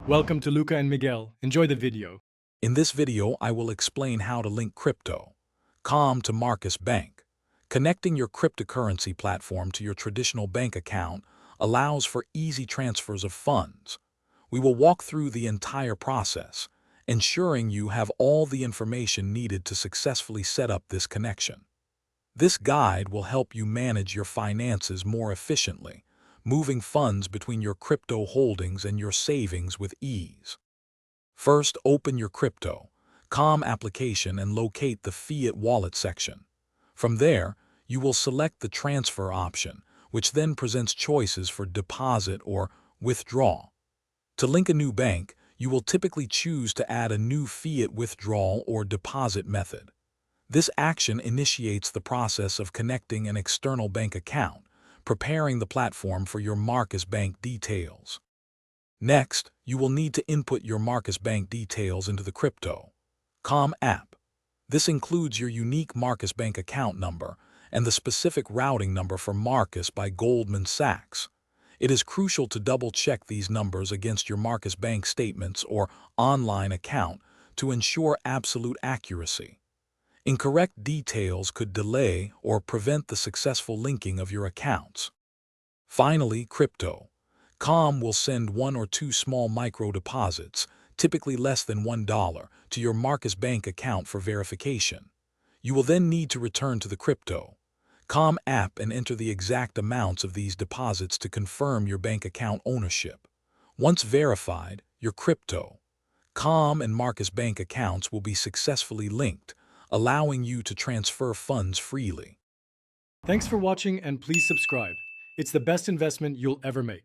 Welcome to Luca and Miguel. Enjoy the video. In this video, I will explain how to link crypto, Calm to Marcus Bank. Connecting your cryptocurrency platform to your traditional bank account allows for easy transfers of funds. We will walk through the entire process, ensuring you have all the information needed to successfully set up this connection. This guide will help you manage your finances more efficiently, moving funds between your crypto holdings and your savings with ease. First, open your Crypto Calm application and locate the Fiat Wallet section. From there, you will select the Transfer option, which then presents choices for deposit or withdraw. To link a new bank, you will typically choose to add a new fiat withdrawal or deposit method. This action initiates the process of connecting an external bank account, preparing the platform for your Marcus Bank details. Next, you will need to input your Marcus Bank details into the Crypto Calm app. This includes your unique Marcus Bank account number and the specific routing number for Marcus by Goldman Sachs. It is crucial to double-check these numbers against your Marcus Bank statements or online account to ensure absolute accuracy. Incorrect details could delay or prevent the successful linking of your accounts. Finally, Crypto Calm will send one or two small micro deposits, typically less than $1, to your Marcus Bank account for verification. You will then need to return to the Crypto Calm app and enter the exact amounts of these deposits to confirm your bank account ownership. Once verified, your Crypto Calm and Marcus Bank accounts will be successfully linked, allowing you to transfer funds freely. Thanks for watching and please subscribe. It's the best investment you'll ever make.